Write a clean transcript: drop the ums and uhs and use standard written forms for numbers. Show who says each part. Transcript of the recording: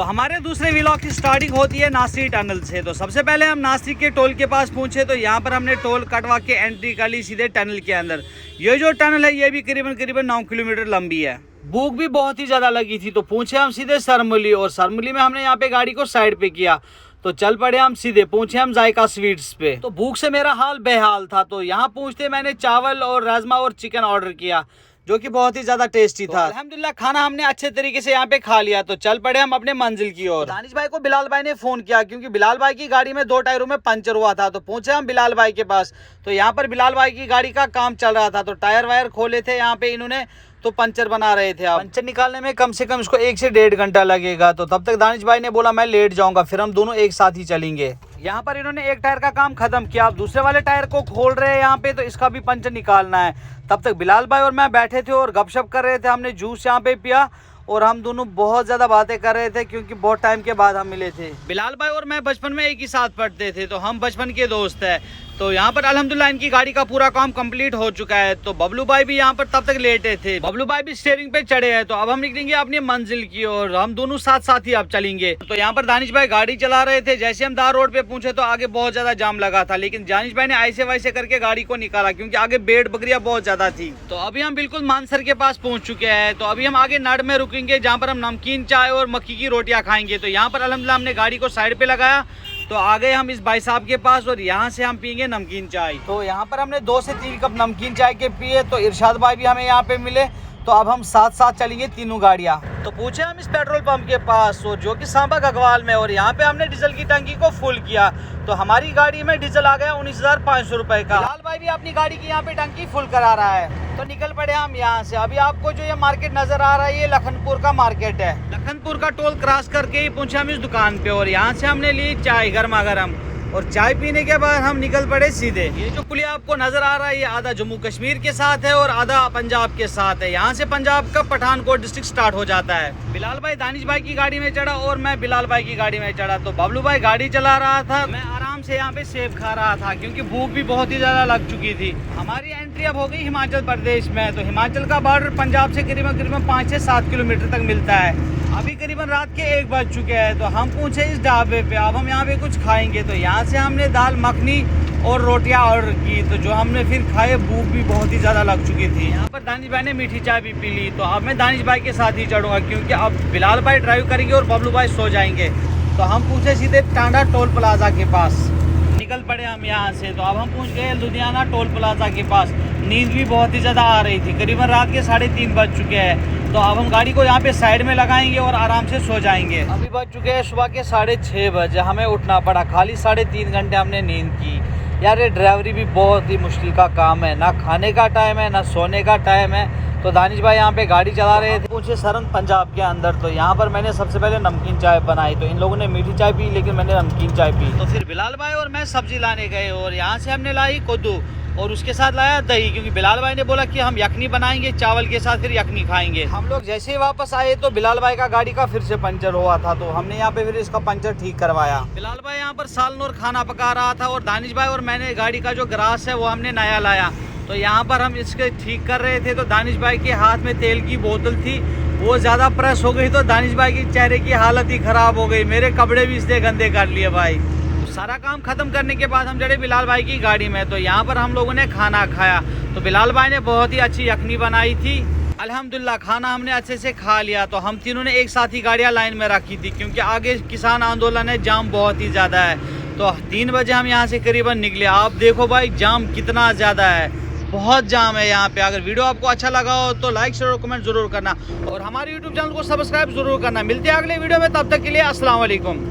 Speaker 1: तो हमारे दूसरे व्लॉग की स्टार्टिंग होती है नासिर टनल से। तो सबसे पहले हम नासिर के टोल के पास पहुंचे, तो यहाँ पर हमने टोल कटवा के एंट्री कर ली सीधे टनल के अंदर। ये जो टनल है ये भी करीबन 9 किलोमीटर लंबी है। भूख भी बहुत ही ज़्यादा लगी थी, तो पहुंचे हम सीधे सरमली, और सरमली में हमने यहाँ पे गाड़ी को साइड पे किया, तो चल पड़े हम सीधे पहुंचे हम जायका स्वीट्स पे। तो भूख से मेरा हाल बेहाल था, तो यहाँ पहुंचते मैंने चावल और राजमा और चिकन ऑर्डर किया, जो कि बहुत ही ज्यादा टेस्टी था। अल्हम्दुलिल्लाह खाना हमने अच्छे तरीके से यहाँ पे खा लिया, तो चल पड़े हम अपने मंजिल की ओर। दानिश भाई को बिलाल भाई ने फोन किया, क्योंकि बिलाल भाई की गाड़ी में 2 टायरों में पंचर हुआ था। तो पहुंचे हम बिलाल भाई के पास, तो यहाँ पर बिलाल भाई की गाड़ी का काम चल रहा था, तो टायर वायर खोले थे यहाँ पे इन्होंने, तो पंचर बना रहे थे। पंचर निकालने में कम से कम इसको 1 से 1.5 घंटा लगेगा। तो तब तक दानिश भाई ने बोला मैं लेट जाऊंगा, फिर हम दोनों एक साथ ही चलेंगे। यहाँ पर इन्होंने एक टायर का काम खत्म किया, अब दूसरे वाले टायर को खोल रहे हैं यहाँ पे, तो इसका भी पंचर निकालना है। तब तक बिलाल भाई और मैं बैठे थे और गपशप कर रहे थे। हमने जूस यहाँ पे पिया और हम दोनों बहुत ज़्यादा बातें कर रहे थे, क्योंकि बहुत टाइम के बाद हम मिले थे। बिलाल भाई और मैं बचपन में एक ही साथ पढ़ते थे, तो हम बचपन के दोस्त हैं। तो यहाँ पर अल्हम्दुलिल्लाह इनकी गाड़ी का पूरा काम कंप्लीट हो चुका है। तो बबलू भाई भी यहाँ पर तब तक लेटे थे, बबलू भाई भी स्टीयरिंग पे चढ़े हैं। तो अब हम निकलेंगे अपनी मंजिल की और हम दोनों साथ साथ ही अब चलेंगे। तो यहाँ पर दानिश भाई गाड़ी चला रहे थे। जैसे हम दार रोड पे पहुंचे तो आगे बहुत ज्यादा जाम लगा था, लेकिन दानिश भाई ने ऐसे वैसे करके गाड़ी को निकाला, क्योंकि आगे भेड़ बकरियां बहुत ज्यादा थी। तो अभी हम बिल्कुल मानसर के पास पहुंच चुके हैं। तो अभी हम आगे नड़ में रुकेंगे, जहाँ पर हम नमकीन चाय और मक्की की रोटियां खाएंगे। तो यहाँ पर अल्हम्दुलिल्लाह हमने गाड़ी को साइड पे लगाया, तो आ गए हम इस भाई साहब के पास, और यहाँ से हम पियेंगे नमकीन चाय। तो यहाँ पर हमने 2 से 3 कप नमकीन चाय के पिए। तो इरशाद भाई भी हमें यहाँ पे मिले, तो अब हम साथ साथ चलेंगे तीनों गाड़ियाँ। तो पूछे हम इस पेट्रोल पंप के पास, जो कि सांबा गगवाल में, और यहाँ पे हमने डीजल की टंकी को फुल किया। तो हमारी गाड़ी में डीजल आ गया 19,500 रुपए का। बिलाल भाई भी अपनी गाड़ी की यहाँ पे टंकी फुल करा रहा है। तो निकल पड़े हम यहाँ से। अभी आपको जो ये मार्केट नजर आ रहा है, ये लखनपुर का मार्केट है। लखनपुर का टोल क्रॉस करके ही पहुंचे हम इस दुकान पे, और यहाँ से हमने ली चाय गर्मा गर्म, और चाय पीने के बाद हम निकल पड़े सीधे। ये जो पुलिया आपको नजर आ रहा है, ये आधा जम्मू कश्मीर के साथ है और आधा पंजाब के साथ है। यहाँ से पंजाब का पठानकोट डिस्ट्रिक्ट स्टार्ट हो जाता है। बिलाल भाई दानिश भाई की गाड़ी में चढ़ा और मैं बिलाल भाई की गाड़ी में चढ़ा। तो बबलू भाई गाड़ी चला रहा था, मैं आराम से यहाँ पे सेब खा रहा था, क्योंकि भूख भी बहुत ही ज्यादा लग चुकी थी। हमारी एंट्री अब हो गई हिमाचल प्रदेश में। तो हिमाचल का बॉर्डर पंजाब से करीबन 5 से 7 किलोमीटर तक मिलता है। अभी करीबन रात के 1 बज चुके हैं। तो हम पहुंचे इस ढाबे पे, अब हम यहाँ पे कुछ खाएंगे। तो यहाँ से हमने दाल मखनी और रोटियां ऑर्डर की, तो जो हमने फिर खाए, भूख भी बहुत ही ज़्यादा लग चुकी थी। यहाँ पर दानिश भाई ने मीठी चाय भी पी ली। तो अब मैं दानिश भाई के साथ ही चढ़ूँगा, क्योंकि अब बिलाल भाई ड्राइव करेंगे और बबलू भाई सो जाएंगे। तो हम पूछे सीधे टांडा टोल प्लाजा के पास, निकल पड़े हम यहाँ से। तो अब हम पहुँच गए लुधियाना टोल प्लाजा के पास। नींद भी बहुत ही ज़्यादा आ रही थी, करीबन रात के 3:30 बज चुके हैं। तो अब हम गाड़ी को यहाँ पे साइड में लगाएंगे और आराम से सो जाएंगे। अभी बज चुके हैं सुबह के 6:30 बजे। हमें उठना पड़ा, खाली 3.5 घंटे हमने नींद की। यार ये ड्राइवरी भी बहुत ही मुश्किल का काम है, ना खाने का टाइम है ना सोने का टाइम है। तो दानिश भाई यहाँ पे गाड़ी चला रहे थे। पहुंचे सरन पंजाब के अंदर। तो यहाँ पर मैंने सबसे पहले नमकीन चाय बनाई, तो इन लोगों ने मीठी चाय पी, लेकिन मैंने नमकीन चाय पी। तो फिर बिलाल भाई और मैं सब्जी लाने गए, और यहाँ से हमने लाई कद्दू और उसके साथ लाया दही, क्योंकि बिलाल भाई ने बोला कि हम यखनी बनाएंगे चावल के साथ, फिर यखनी खाएंगे। हम लोग जैसे ही वापस आए तो बिलाल भाई का गाड़ी का फिर से पंचर हुआ था, तो हमने यहाँ पे फिर इसका पंचर ठीक करवाया। बिलाल भाई यहाँ पर सालनूर खाना पका रहा था, और दानिश भाई और मैंने गाड़ी का जो ग्रास है वो हमने नया लाया। तो यहाँ पर हम इसके ठीक कर रहे थे। तो दानिश भाई के हाथ में तेल की बोतल थी, वो ज़्यादा प्रेस हो गई, तो दानिश भाई की चेहरे की हालत ही ख़राब हो गई। मेरे कपड़े भी इसने गंदे कर लिए भाई। सारा काम खत्म करने के बाद हम चढ़े बिलाल भाई की गाड़ी में। तो यहाँ पर हम लोगों ने खाना खाया। तो बिलाल भाई ने बहुत ही अच्छी यखनी बनाई थी। अल्हम्दुलिल्लाह खाना हमने अच्छे से खा लिया। तो हम तीनों ने एक साथ ही गाड़ियाँ लाइन में रखी थी, क्योंकि आगे किसान आंदोलन है, जाम बहुत ही ज़्यादा है। तो 3 बजे हम यहाँ से करीबन निकले। आप देखो भाई जाम कितना ज़्यादा है, बहुत जाम है यहाँ पे। अगर वीडियो आपको अच्छा लगा हो तो लाइक शेयर और कमेंट जरूर करना, और हमारे यूट्यूब चैनल को सब्सक्राइब जरूर करना। मिलते हैं अगले वीडियो में, तब तक के लिए अस्सलाम वालेकुम।